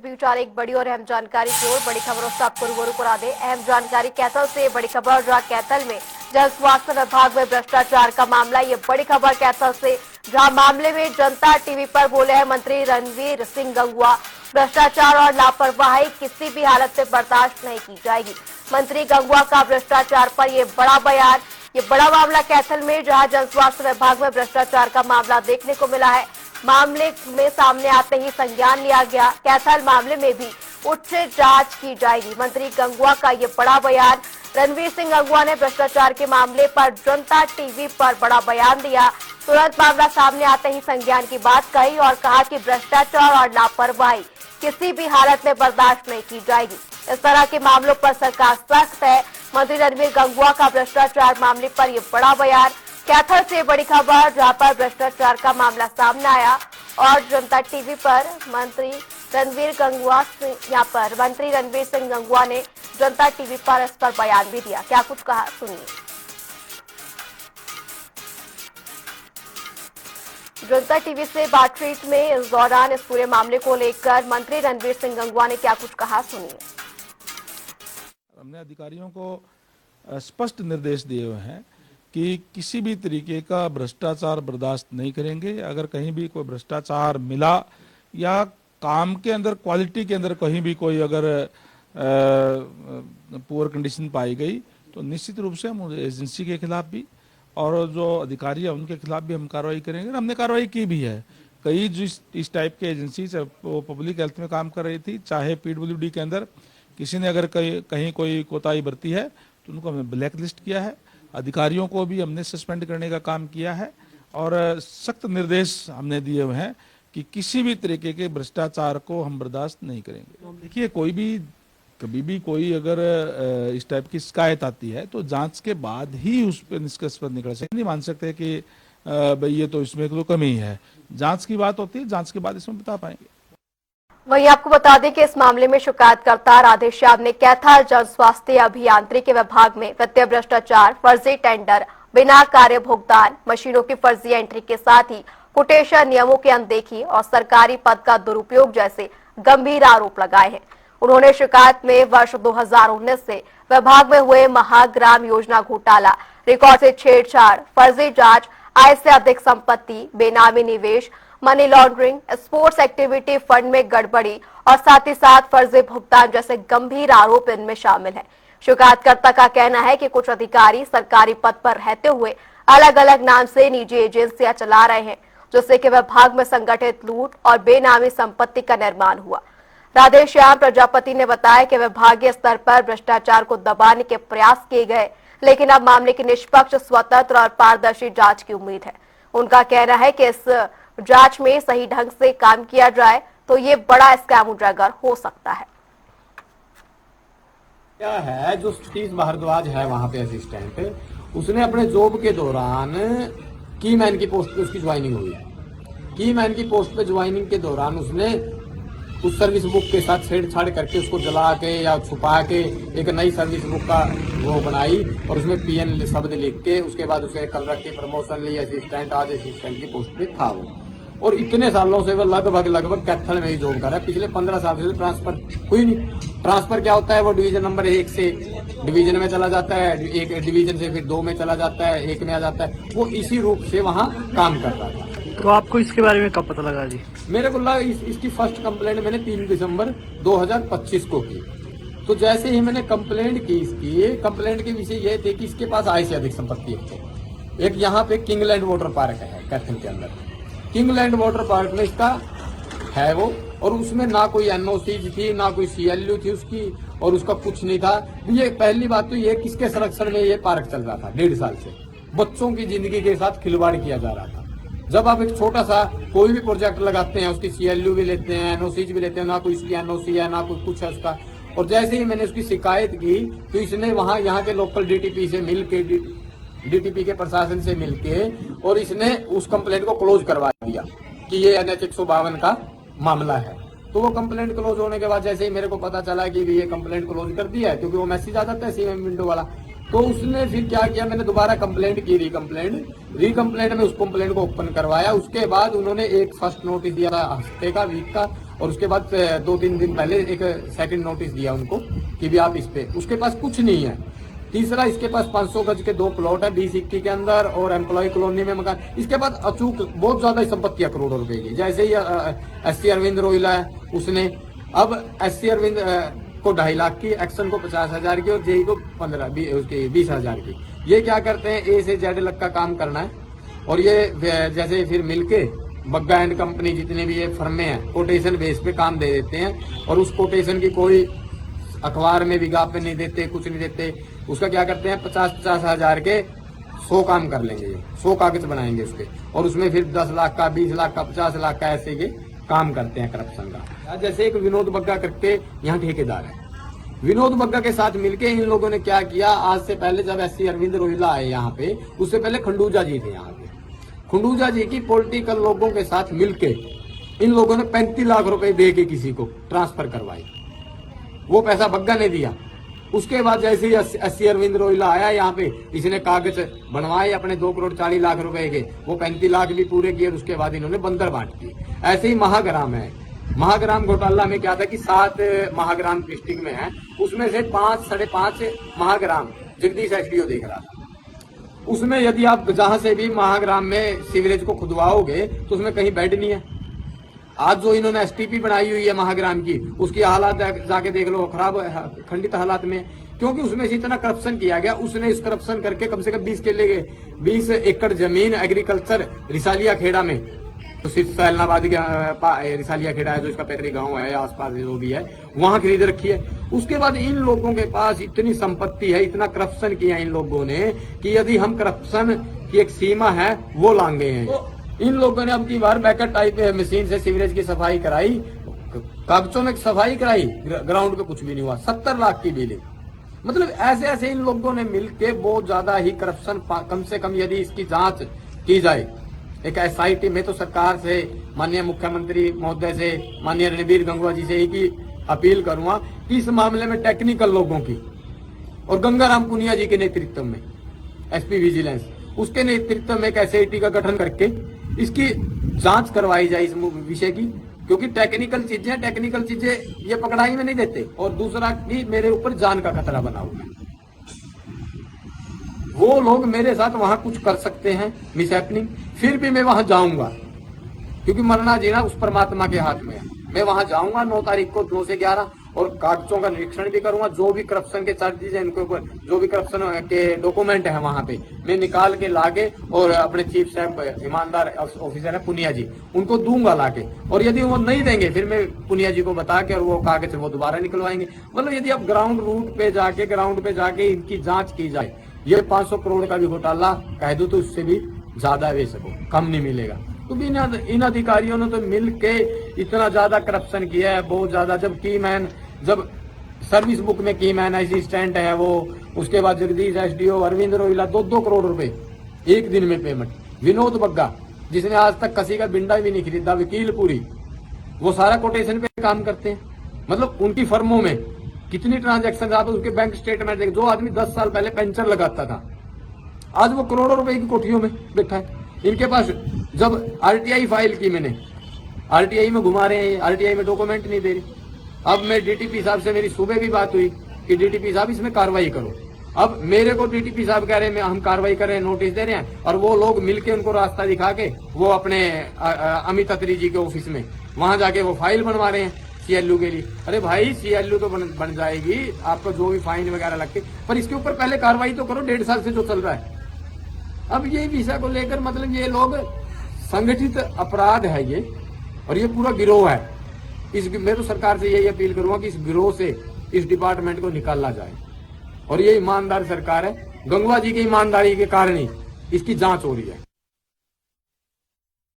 बीच आ रही एक बड़ी और अहम जानकारी की ओर। बड़ी खबरों से आपको रूबरू करा दे। अहम जानकारी कैथल से बड़ी खबर, जहां कैथल में जन स्वास्थ्य विभाग में भ्रष्टाचार का मामला। ये बड़ी खबर कैथल से, जहां मामले में जनता टीवी पर बोले हैं मंत्री रणवीर सिंह गंगवा। भ्रष्टाचार और लापरवाही किसी भी हालत में बर्दाश्त नहीं की जाएगी। मंत्री गंगवा का भ्रष्टाचार पर यह बड़ा बयान। ये बड़ा मामला कैथल में, जहां जन स्वास्थ्य विभाग में भ्रष्टाचार का मामला देखने को मिला है। मामले में सामने आते ही संज्ञान लिया गया। कैथल मामले में भी उच्च जांच की जाएगी। मंत्री गंगवा का ये बड़ा बयान। रणवीर सिंह गंगवा ने भ्रष्टाचार के मामले पर जनता टीवी पर बड़ा बयान दिया। तुरंत मामला सामने आते ही संज्ञान की बात कही और कहा कि भ्रष्टाचार और लापरवाही किसी भी हालत में बर्दाश्त नहीं की जाएगी। इस तरह के मामलों पर सरकार सख्त है। मंत्री रणवीर गंगवा का भ्रष्टाचार मामले पर यह बड़ा बयान। कैथल से बड़ी खबर, जहां पर भ्रष्टाचार का मामला सामने आया और जनता टीवी पर मंत्री रणवीर सिंह गंगवा ने जनता टीवी पर इस पर बयान भी दिया। क्या कुछ कहा, सुनिए। जनता टीवी से बातचीत में इस दौरान इस पूरे मामले को लेकर मंत्री रणवीर सिंह गंगवा ने क्या कुछ कहा, सुनिए। हमने अधिकारियों को स्पष्ट निर्देश दिए हुए हैं कि किसी भी तरीके का भ्रष्टाचार बर्दाश्त नहीं करेंगे। अगर कहीं भी कोई भ्रष्टाचार मिला या काम के अंदर, क्वालिटी के अंदर कहीं भी कोई अगर पुअर कंडीशन पाई गई तो निश्चित रूप से हम एजेंसी के खिलाफ भी और जो अधिकारी है उनके खिलाफ भी हम कार्रवाई करेंगे। हमने कार्रवाई की भी है। कई जो इस टाइप के एजेंसी वो पब्लिक हेल्थ में काम कर रही थी, चाहे पीडब्ल्यूडी के अंदर किसी ने अगर कहीं कोई कोताही बरती है तो उनको हमने ब्लैक लिस्ट किया है। अधिकारियों को भी हमने सस्पेंड करने का काम किया है और सख्त निर्देश हमने दिए हुए हैं कि किसी भी तरीके के भ्रष्टाचार को हम बर्दाश्त नहीं करेंगे। देखिए, कभी भी कोई अगर इस टाइप की शिकायत आती है तो जांच के बाद ही उस पर निष्कर्ष पर निकल सकते। नहीं मान सकते कि भाई ये तो इसमें तो कमी है। जांच की बात होती है, जांच के बाद इसमें बता पाएंगे। वहीं आपको बता दें कि इस मामले में शिकायतकर्ता राधेश्याम ने कैथल जन स्वास्थ्य अभियांत्रिकी विभाग में वित्तीय भ्रष्टाचार, फर्जी टेंडर, बिना कार्य भुगतान, मशीनों की फर्जी एंट्री के साथ ही कोटेशन नियमों की अनदेखी और सरकारी पद का दुरुपयोग जैसे गंभीर आरोप लगाए हैं। उन्होंने शिकायत में वर्ष 2019 से विभाग में हुए महाग्राम योजना घोटाला, रिकॉर्ड से छेड़छाड़, फर्जी जांच, आय से अधिक संपत्ति, बेनामी निवेश, money laundering, sports activity fund में गड़बड़ी और साथ ही साथ फर्जी भुगतान जैसे गंभीर आरोप इनमें शामिल हैं। शिकायतकर्ता का कहना है कि कुछ अधिकारी सरकारी पद पर रहते हुए अलग अलग नाम से निजी एजेंसियां चला रहे हैं, जिससे कि विभाग में संगठित लूट और बेनामी संपत्ति का निर्माण हुआ। राधेश्याम प्रजापति ने बताया कि विभागीय स्तर पर भ्रष्टाचार को दबाने के प्रयास किए गए, लेकिन अब मामले की निष्पक्ष, स्वतंत्र और पारदर्शी जांच की उम्मीद है। उनका कहना है कि इस जांच में सही ढंग से काम किया जाए तो ये बड़ा स्कैम उजागर हो सकता है। क्या है, जो सतीश भारद्वाज है वहां पे असिस्टेंट, उसने अपने जॉब के दौरान की मैन की पोस्ट पे उसकी ज्वाइनिंग हुई है। की मैन की पोस्ट पे ज्वाइनिंग के दौरान उसने उस सर्विस बुक के साथ छेड़छाड़ करके उसको जला के या छुपा के एक नई सर्विस बुक का वो बनाई और उसमें पीएन शब्द लिख के उसके बाद उसे कल रख के प्रमोशन ली असिस्टेंट, आज असिस्टेंट की पोस्ट पे था वो। और इतने सालों से वो लगभग कैथल में ही जॉब कर रहा है। पिछले 15 साल से ट्रांसफर हुई नहीं। ट्रांसफर क्या होता है, वो डिवीजन नंबर 1 से डिवीजन में चला जाता है, एक डिवीजन से फिर 2 में चला जाता है, 1 में आ जाता है। वो इसी रूप से वहाँ काम कर रहा था। तो आपको इसके बारे में कब पता लगा जी? मेरे को लगा इसकी फर्स्ट कंप्लेंट मैंने 3 दिसंबर 2025 को की। तो जैसे ही मैंने कंप्लेंट की, इसकी कंप्लेंट के विषय ये थे कि इसके पास आय से अधिक संपत्ति है। एक यहाँ पे किंगलैंड वाटर पार्क है कैथल के अंदर। किंगलैंड वाटर पार्क में इसका है वो, और उसमें ना कोई एनओसी थी, ना कोई सीएलयू थी उसकी, और उसका कुछ नहीं था। ये पहली बात तो ये किसके संरक्षण में ये पार्क चल रहा था 1.5 साल से। बच्चों की जिंदगी के साथ खिलवाड़ किया जा रहा था। जब आप एक छोटा सा कोई भी प्रोजेक्ट लगाते हैं, उसकी सीएलयू भी लेते हैं, एनओसी भी लेते हैं, ना कोई उसकी एनओसी है, ना कोई कुछ है उसका। और जैसे ही मैंने उसकी शिकायत की तो इसने वहां यहाँ के लोकल डीटीपी से मिलके, डीटीपी के प्रशासन से मिलके, और इसने उस कंप्लेंट को क्लोज करवा दिया कि ये NH 152 का मामला है। तो वो कंप्लेंट क्लोज होने के बाद जैसे ही मेरे को पता चला कि ये कंप्लेंट क्लोज कर दिया है, क्योंकि वो मैसेज आ जाता है सीएम विंडो वाला, तो उसने फिर क्या किया, मैंने दोबारा कंप्लेंट की, रीकंप्लेंट में उस कंप्लेंट को ओपन करवाया। उसके बाद उन्होंने एक फर्स्ट नोटिस दिया था हफ्ते का, वीक का, और उसके बाद 2-3 दिन पहले एक सेकंड नोटिस दिया उनको कि भी आप इस पे, उसके पास कुछ नहीं है। तीसरा, इसके पास 500 गज के 2 प्लॉट है 20-21 के अंदर और एम्प्लॉय कॉलोनी में मकान। इसके बाद अचूक बहुत ज्यादा संपत्तियां करोड़ों रुपए की, जैसे ही SC अरविंद रोहिला है, उसने अब SC अरविंद को 2.5 लाख की, एक्शन को 50,000 की और जेई को 20,000 की। ये क्या करते हैं, A से Z लग का काम करना है और ये जैसे फिर मिलके बग्गा एंड कंपनी जितने भी ये फर्में हैं कोटेशन बेस पे काम दे देते हैं और उस कोटेशन की कोई अखबार में विज्ञापन नहीं देते, कुछ नहीं देते। उसका क्या करते हैं, 50-50 हजार के 100 काम कर लेंगे, 100 कागज बनाएंगे उसके और उसमें फिर 10 लाख का, 20 लाख का, 50 लाख का ऐसे के काम करते हैं करप्शन का। जैसे एक विनोद बग्गा करके यहाँ ठेकेदार है, विनोद बग्गा के साथ मिलके इन लोगों ने क्या किया, आज से पहले जब SC अरविंद रोहिला आए यहाँ पे, उससे पहले खंडूजा जी थे यहाँ पे। खंडूजा जी की पॉलिटिकल लोगों के साथ मिलके इन लोगों ने 35 लाख रुपए दे के किसी को ट्रांसफर करवाई, वो पैसा बग्गा ने दिया। उसके बाद जैसे ही SC अरविंद रोहिला आया यहाँ पे, इसने कागज बनवाए अपने 2 करोड़ 40 लाख रुपए के, वो 35 लाख भी पूरे किए और उसके बाद इन्होंने बंदर बांट दी। ऐसे ही महाग्राम है, महाग्राम घोटाला में क्या था कि 7 महाग्राम डिस्ट्रिक्ट में है, उसमें से 5-5.5 महाग्राम जगदीश SDO देख रहा था। उसमें यदि आप जहां से भी महाग्राम में सीवरेज को खुदवाओगे तो उसमें कहीं बेड नहीं है। आज जो इन्होंने STP बनाई हुई है महाग्राम की, उसकी हालात जाके देख लो, खराब खंडित हालात में, क्योंकि उसमें से इतना करप्शन किया गया। उसने इस करप्शन करके कम से कम 20 एकड़ जमीन एग्रीकल्चर रिसालिया खेड़ा में, तो सिर्फ सैलनाबाद के रिसालिया खेड़ा है जो इसका पैतृक गांव है, आसपास जो भी है, वहां खरीद रखी है। उसके बाद इन लोगों के पास इतनी संपत्ति है, इतना करप्शन किया इन लोगों ने कि यदि हम करप्शन की एक सीमा है वो लांगे हैं। तो इन लोगों ने अब की बार बैकअप टाइप मशीन से सीवरेज की सफाई कराई, कागजों में सफाई कराई, ग्राउंड पे कुछ भी नहीं हुआ। 70 लाख की बिलिंग। मतलब ऐसे ऐसे इन लोगों ने मिलके बहुत ज्यादा ही करप्शन, कम से कम यदि इसकी जांच की जाए एक SIT में, तो सरकार से, माननीय मुख्यमंत्री महोदय से, माननीय रणबीर गंगवा जी से एक ही अपील करूंगा कि इस मामले में टेक्निकल लोगों की और गंगाराम पुनिया जी के नेतृत्व में SP विजिलेंस, उसके नेतृत्व में एक SIT का गठन करके इसकी जांच करवाई जाए इस विषय की, क्योंकि टेक्निकल चीजें ये पकड़ाई में नहीं देते। और दूसरा कि मेरे ऊपर जान का खतरा बना हुआ है, वो लोग मेरे साथ वहां कुछ कर सकते हैं मिस हैपनिंग, फिर भी मैं वहां जाऊंगा, क्योंकि मरना जीना उस परमात्मा के हाथ में है। मैं वहां जाऊंगा 9 तारीख को 2 से 11 और कागजों का निरीक्षण भी करूंगा। जो भी करप्शन के चार्जेज है इनके ऊपर, जो भी करप्शन के डॉक्यूमेंट है वहां पे मैं निकाल के लाके और अपने चीफ साहब ईमानदार ऑफिसर है पुनिया जी, उनको दूंगा लाके। और यदि वो नहीं देंगे फिर मैं पुनिया जी को बता के और वो कागज वो दोबारा निकलवाएंगे। मतलब यदि आप ग्राउंड पे जाके इनकी जांच की जाए, ये 500 करोड़ का भी घोटाला कह दो तो उससे भी ज्यादा वे सको कम नहीं मिलेगा। तो इन अधिकारियों ने तो मिलके इतना ज्यादा करप्शन किया है, बहुत ज्यादा। जब सर्विस बुक में की मैन असिस्टेंट है वो, उसके बाद जगदीश SDO अरविंद रोहिला 2-2 करोड़ रुपए एक दिन में पेमेंट। विनोद बग्गा जिसने आज तक किसी का बिंडा भी नहीं खरीदा, वकील पूरी, वो सारा कोटेशन पे काम करते हैं। मतलब उनकी फर्मों में कितनी ट्रांजैक्शन, आप उसके बैंक स्टेटमेंट देख। जो आदमी 10 साल पहले पेंशन लगाता था आज वो करोड़ों रुपए की कोठियों में बैठा है। इनके पास जब RTI फाइल की, मैंने RTI में घुमा रहे हैं, RTI में डॉक्यूमेंट नहीं दे रही। अब मैं DTP साहब से मेरी सुबह भी बात हुई कि DTP साहब इसमें कार्रवाई करो। अब मेरे को DTP साहब कह रहे हैं हम कार्रवाई कर रहे हैं, नोटिस दे रहे हैं, और वो लोग मिलके उनको रास्ता दिखा के वो अपने अमित अत्री जी के ऑफिस में वहां जाके वो फाइल बनवा रहे हैं CLU के लिए। अरे भाई CLU तो बन जाएगी, आपको जो भी फाइन वगैरह लगती, पर इसके ऊपर पहले कार्रवाई तो करो। 1.5 साल से जो चल रहा है अब ये विषय को लेकर, मतलब ये लोग संगठित अपराध है ये, और ये पूरा गिरोह है। मैं तो सरकार से यही अपील करूंगा कि इस गिरोह से इस डिपार्टमेंट को निकाला जाए, और ये ईमानदार सरकार है, गंगवा जी की ईमानदारी के कारण ही इसकी जांच हो रही है।